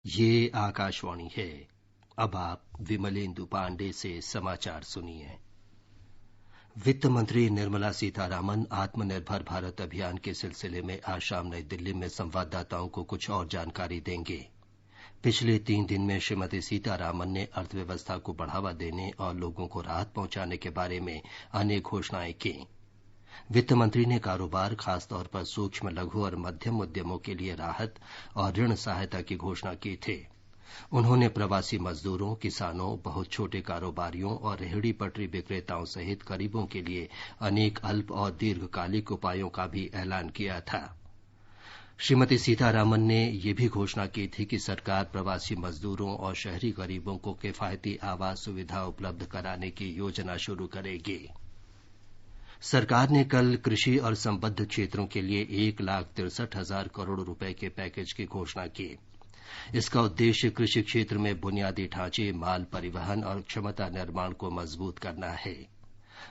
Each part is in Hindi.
ये आकाशवाणी है। अब आप विमलेंदु पांडे से समाचार सुनिए। वित्त मंत्री निर्मला सीतारामन आत्मनिर्भर भारत अभियान के सिलसिले में आज शाम नई दिल्ली में संवाददाताओं को कुछ और जानकारी देंगे। पिछले 3 दिन में श्रीमती सीतारामन ने अर्थव्यवस्था को बढ़ावा देने और लोगों को राहत पहुंचाने के बारे में अनेक घोषणाएं की। वित्त मंत्री ने कारोबार, खासतौर पर सूक्ष्म, लघु और मध्यम उद्यमों के लिए राहत और ऋण सहायता की घोषणा की थी। उन्होंने प्रवासी मजदूरों, किसानों, बहुत छोटे कारोबारियों और रेहड़ी पटरी विक्रेताओं सहित गरीबों के लिए अनेक अल्प और दीर्घकालिक उपायों का भी ऐलान किया था। श्रीमती सीतारामन ने यह भी घोषणा की थी कि सरकार प्रवासी मजदूरों और शहरी गरीबों को किफायती आवास सुविधा उपलब्ध कराने की योजना शुरू करेगी। सरकार ने कल कृषि और संबद्ध क्षेत्रों के लिए 1,63,000 करोड़ रुपए के पैकेज की घोषणा की। इसका उद्देश्य कृषि क्षेत्र में बुनियादी ढांचे, माल परिवहन और क्षमता निर्माण को मजबूत करना है।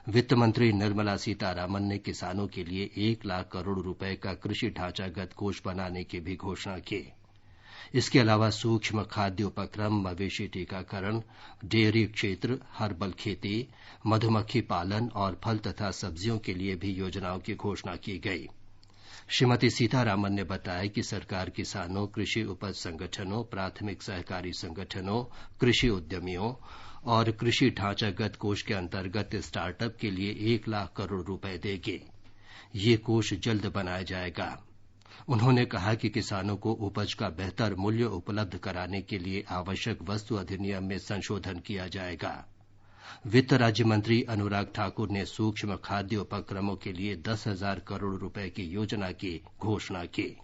वित्त मंत्री निर्मला सीतारामन ने किसानों के लिए 1 लाख करोड़ रुपए का कृषि ढांचागत कोष बनाने की भी घोषणा की। इसके अलावा सूक्ष्म खाद्य उपक्रम, मवेशी टीकाकरण, डेयरी क्षेत्र, हर्बल खेती, मधुमक्खी पालन और फल तथा सब्जियों के लिए भी योजनाओं की घोषणा की गई। श्रीमती सीतारामन ने बताया कि सरकार किसानों, कृषि उपज संगठनों, प्राथमिक सहकारी संगठनों, कृषि उद्यमियों और कृषि ढांचागत कोष के अंतर्गत स्टार्टअप के लिए 1 लाख करोड़ रुपए देगी। ये कोष जल्द बनाया जाएगा। उन्होंने कहा कि किसानों को उपज का बेहतर मूल्य उपलब्ध कराने के लिए आवश्यक वस्तु अधिनियम में संशोधन किया जाएगा। वित्त राज्य मंत्री अनुराग ठाकुर ने सूक्ष्म खाद्य उपक्रमों के लिए 10,000 करोड़ रुपए की योजना की घोषणा की।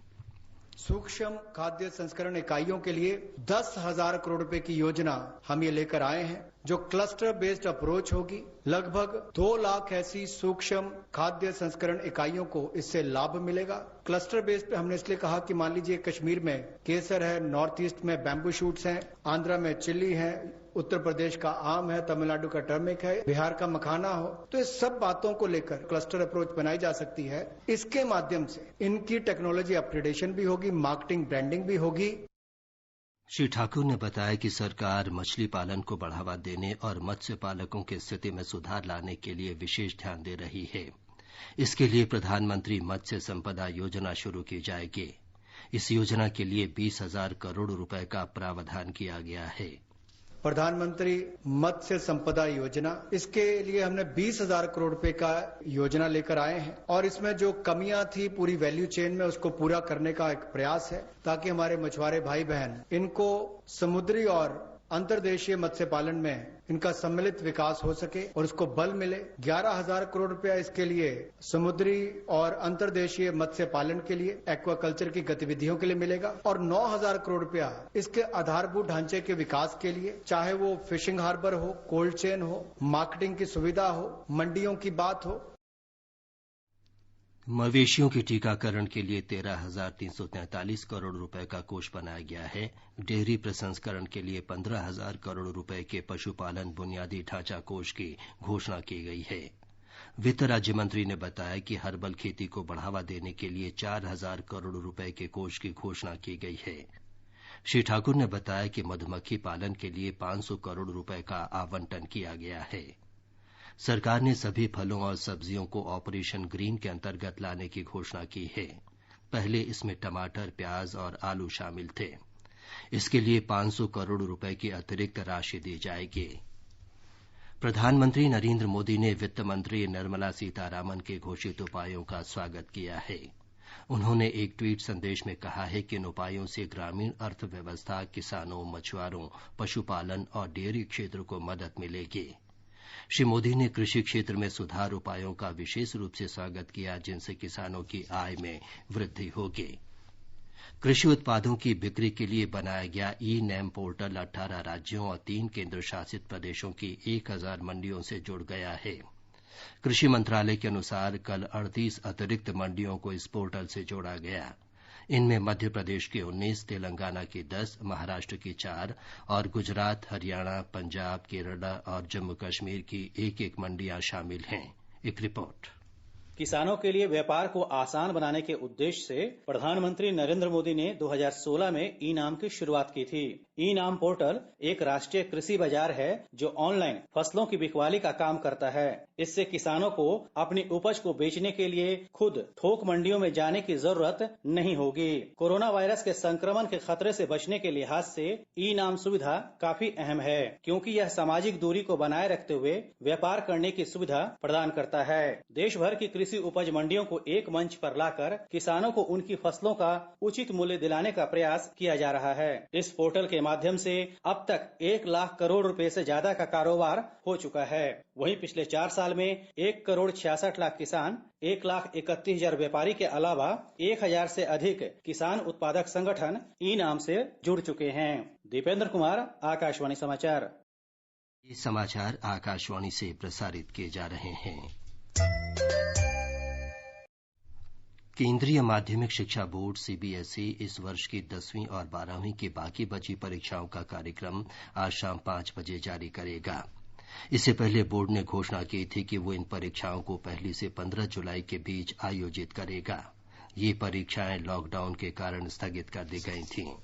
सूक्ष्म खाद्य संस्करण इकाइयों के लिए 10,000 करोड़ रुपए की योजना हम ये लेकर आए हैं, जो क्लस्टर बेस्ड अप्रोच होगी। लगभग 2 लाख ऐसी सूक्ष्म खाद्य संस्करण इकाइयों को इससे लाभ मिलेगा। क्लस्टर बेस्ड पे हमने इसलिए कहा कि मान लीजिए कश्मीर में केसर है, नॉर्थ ईस्ट में बैम्बू शूट्स हैं, आंध्रा में चिल्ली है, उत्तर प्रदेश का आम है, तमिलनाडु का टर्मिक है, बिहार का मखाना हो, तो इस सब बातों को लेकर क्लस्टर अप्रोच बनाई जा सकती है। इसके माध्यम से इनकी टेक्नोलॉजी अपग्रेडेशन भी होगी, मार्केटिंग, ब्रांडिंग भी होगी। श्री ठाकुर ने बताया कि सरकार मछली पालन को बढ़ावा देने और मत्स्य पालकों की स्थिति में सुधार लाने के लिए विशेष ध्यान दे रही है। इसके लिए प्रधानमंत्री मत्स्य संपदा योजना शुरू की जाएगी। इस योजना के लिए 20,000 करोड़ रुपए का प्रावधान किया गया है। प्रधानमंत्री मत्स्य संपदा योजना, इसके लिए हमने 20,000 करोड़ रुपए का योजना लेकर आए हैं और इसमें जो कमियां थी पूरी वैल्यू चेन में, उसको पूरा करने का एक प्रयास है, ताकि हमारे मछुआरे भाई बहन इनको समुद्री और अंतर्देशीय मत्स्य पालन में इनका सम्मिलित विकास हो सके और उसको बल मिले। 11,000 करोड़ रुपया इसके लिए समुद्री और अंतर्देशीय मत्स्य पालन के लिए, एक्वाकल्चर की गतिविधियों के लिए मिलेगा और 9,000 करोड़ रुपया इसके आधारभूत ढांचे के विकास के लिए, चाहे वो फिशिंग हार्बर हो, कोल्ड चेन हो, मार्केटिंग की सुविधा हो, मंडियों की बात हो। मवेशियों के टीकाकरण के लिए 13,343 करोड़ रुपए का कोष बनाया गया है। डेयरी प्रसंस्करण के लिए 15,000 करोड़ रुपए के पशुपालन बुनियादी ढांचा कोष की घोषणा की गई है। वित्त राज्य मंत्री ने बताया कि हर्बल खेती को बढ़ावा देने के लिए 4,000 करोड़ रुपए के कोष की घोषणा की गई है। श्री ठाकुर ने बताया कि मधुमक्खी पालन के लिए 500 करोड़ रुपए का आवंटन किया गया है। सरकार ने सभी फलों और सब्जियों को ऑपरेशन ग्रीन के अंतर्गत लाने की घोषणा की है। पहले इसमें टमाटर, प्याज और आलू शामिल थे। इसके लिए 500 करोड़ रुपए की अतिरिक्त राशि दी जाएगी। प्रधानमंत्री नरेंद्र मोदी ने वित्त मंत्री निर्मला सीतारामन के घोषित उपायों का स्वागत किया है। उन्होंने एक ट्वीट संदेश में कहा है कि इन उपायों से ग्रामीण अर्थव्यवस्था, किसानों, मछुआरों, पशुपालन और डेयरी क्षेत्र को मदद मिलेगी। श्री मोदी ने कृषि क्षेत्र में सुधार उपायों का विशेष रूप से स्वागत किया, जिनसे किसानों की आय में वृद्धि होगी। कृषि उत्पादों की बिक्री के लिए बनाया गया ई-नैम पोर्टल 18 राज्यों और 3 केंद्र शासित प्रदेशों की 1,000 मंडियों से जुड़ गया है। कृषि मंत्रालय के अनुसार कल 38 अतिरिक्त मंडियों को इस पोर्टल से जोड़ा गया। इनमें मध्य प्रदेश की 19, तेलंगाना की 10, महाराष्ट्र की 4 और गुजरात, हरियाणा, पंजाब, केरल और जम्मू कश्मीर की 1-1 मंडियां शामिल हैं। एक रिपोर्ट। किसानों के लिए व्यापार को आसान बनाने के उद्देश्य से प्रधानमंत्री नरेंद्र मोदी ने 2016 में ई नाम की शुरुआत की थी। ई नाम पोर्टल एक राष्ट्रीय कृषि बाजार है जो ऑनलाइन फसलों की बिकवाली का काम करता है। इससे किसानों को अपनी उपज को बेचने के लिए खुद थोक मंडियों में जाने की जरूरत नहीं होगी। कोरोना वायरस के संक्रमण के खतरे से बचने के लिहाज से ई नाम सुविधा काफी अहम है, क्योंकि यह सामाजिक दूरी को बनाए रखते हुए व्यापार करने की सुविधा प्रदान करता है। देश भर की कृषि उपज मंडियों को एक मंच पर लाकर किसानों को उनकी फसलों का उचित मूल्य दिलाने का प्रयास किया जा रहा है। इस पोर्टल के माध्यम से अब तक 1 लाख करोड़ रुपए से ज्यादा का कारोबार हो चुका है। वहीं पिछले 4 साल में 1 करोड़ 66 लाख किसान, 1,31,000 व्यापारी के अलावा 1,000 से अधिक किसान उत्पादक संगठन ई नाम से जुड़ चुके हैं। दीपेंद्र कुमार, आकाशवाणी समाचार। ये समाचार आकाशवाणी से प्रसारित किए जा रहे हैं। केंद्रीय माध्यमिक शिक्षा बोर्ड सीबीएसई इस वर्ष की 10वीं और 12वीं की बाकी बची परीक्षाओं का कार्यक्रम आज शाम 5 बजे जारी करेगा। इससे पहले बोर्ड ने घोषणा की थी कि वो इन परीक्षाओं को 1 से 15 जुलाई के बीच आयोजित करेगा। ये परीक्षाएं लॉकडाउन के कारण स्थगित कर दी गई थीं।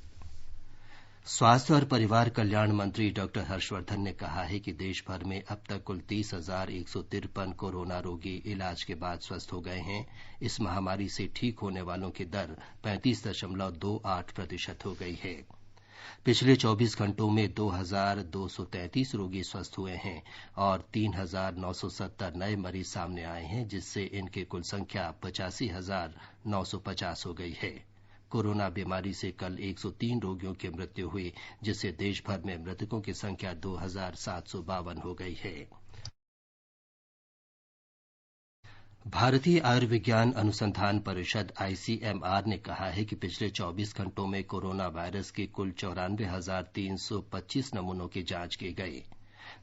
स्वास्थ्य और परिवार कल्याण मंत्री डॉक्टर हर्षवर्धन ने कहा है कि देश भर में अब तक कुल 30,153 कोरोना रोगी इलाज के बाद स्वस्थ हो गए हैं। इस महामारी से ठीक होने वालों की दर 35.28% हो गई है। पिछले 24 घंटों में 2,233 रोगी स्वस्थ हुए हैं और 3,970 नए मरीज सामने आए हैं, जिससे इनकी कुल संख्या 85,950 हो गई है। कोरोना बीमारी से कल 103 रोगियों की मृत्यु हुई, जिससे देश भर में मृतकों की संख्या 2,752 हो गई है। भारतीय आयुर्विज्ञान अनुसंधान परिषद आईसीएमआर ने कहा है कि पिछले 24 घंटों में कोरोना वायरस की कुल 94,325 नमूनों की जांच की गई।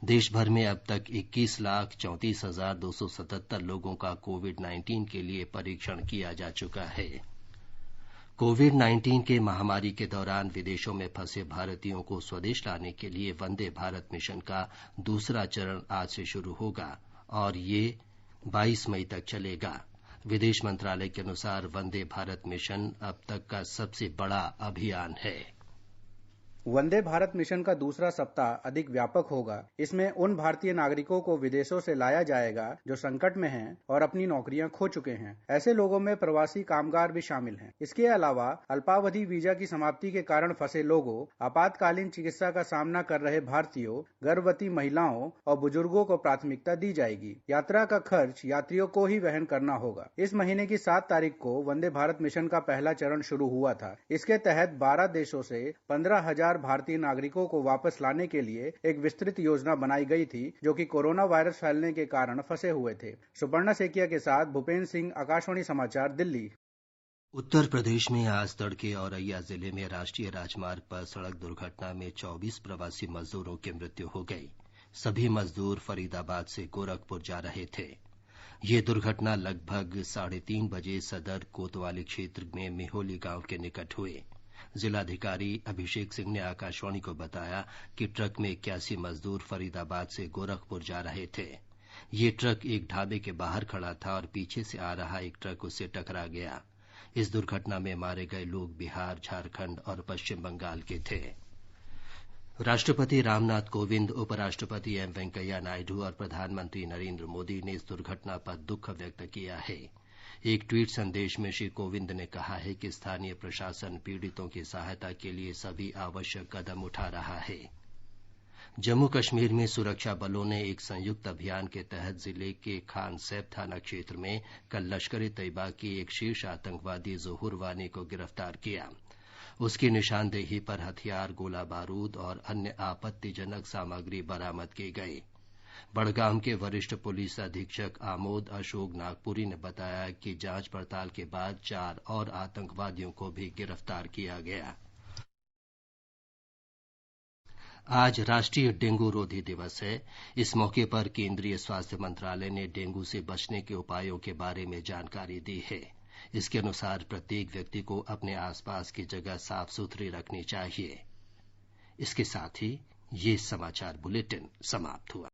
देश भर में अब तक 21,34,277 लोगों का कोविड-19 के लिए परीक्षण किया जा चुका है। कोविड-19 के महामारी के दौरान विदेशों में फंसे भारतीयों को स्वदेश लाने के लिए वंदे भारत मिशन का दूसरा चरण आज से शुरू होगा और ये 22 मई तक चलेगा। विदेश मंत्रालय के अनुसार वंदे भारत मिशन अब तक का सबसे बड़ा अभियान है। वंदे भारत मिशन का दूसरा सप्ताह अधिक व्यापक होगा। इसमें उन भारतीय नागरिकों को विदेशों से लाया जाएगा जो संकट में हैं और अपनी नौकरियां खो चुके हैं। ऐसे लोगों में प्रवासी कामगार भी शामिल हैं। इसके अलावा अल्पावधि वीजा की समाप्ति के कारण फंसे लोगों, आपातकालीन चिकित्सा का सामना कर रहे भारतीयों, गर्भवती महिलाओं और बुजुर्गों को प्राथमिकता दी जाएगी। यात्रा का खर्च यात्रियों को ही वहन करना होगा। इस महीने की 7 तारीख को वंदे भारत मिशन का पहला चरण शुरू हुआ था। इसके तहत 12 देशों से 15,000 भारतीय नागरिकों को वापस लाने के लिए एक विस्तृत योजना बनाई गई थी, जो कि कोरोना वायरस फैलने के कारण फंसे हुए थे। सुपर्णा सेकिया के साथ भूपेन्द्र सिंह, आकाशवाणी समाचार, दिल्ली। उत्तर प्रदेश में आज तड़के औरैया जिले में राष्ट्रीय राजमार्ग पर सड़क दुर्घटना में 24 प्रवासी मजदूरों की मृत्यु हो गई। सभी मजदूर फरीदाबाद से गोरखपुर जा रहे थे। ये दुर्घटना लगभग 3:30 बजे सदर कोतवाली क्षेत्र में मिहोली गांव के निकट हुई। जिलाधिकारी अभिषेक सिंह ने आकाशवाणी को बताया कि ट्रक में 81 मजदूर फरीदाबाद से गोरखपुर जा रहे थे। ये ट्रक एक ढाबे के बाहर खड़ा था और पीछे से आ रहा एक ट्रक उससे टकरा गया। इस दुर्घटना में मारे गए लोग बिहार, झारखंड और पश्चिम बंगाल के थे। राष्ट्रपति रामनाथ कोविंद, उपराष्ट्रपति एम वेंकैया नायडू और प्रधानमंत्री नरेंद्र मोदी ने इस दुर्घटना पर दुख व्यक्त किया है। एक ट्वीट संदेश में श्री कोविंद ने कहा है कि स्थानीय प्रशासन पीड़ितों की सहायता के लिए सभी आवश्यक कदम उठा रहा है। जम्मू कश्मीर में सुरक्षा बलों ने एक संयुक्त अभियान के तहत जिले के खान सैब थाना क्षेत्र में कल लश्कर-ए-तैयबा की एक शीर्ष आतंकवादी ज़ोहुर वानी को गिरफ्तार किया। उसकी निशानदेही पर हथियार, गोला बारूद और अन्य आपत्तिजनक सामग्री बरामद की गई। बड़गाम के वरिष्ठ पुलिस अधीक्षक आमोद अशोक नागपुरी ने बताया कि जांच पड़ताल के बाद 4 और आतंकवादियों को भी गिरफ्तार किया गया। आज राष्ट्रीय डेंगू रोधी दिवस है। इस मौके पर केंद्रीय स्वास्थ्य मंत्रालय ने डेंगू से बचने के उपायों के बारे में जानकारी दी है। इसके अनुसार प्रत्येक व्यक्ति को अपने आसपास की जगह साफ सुथरी रखनी चाहिए। इसके साथ ही ये समाचार बुलेटिन समाप्त हुआ।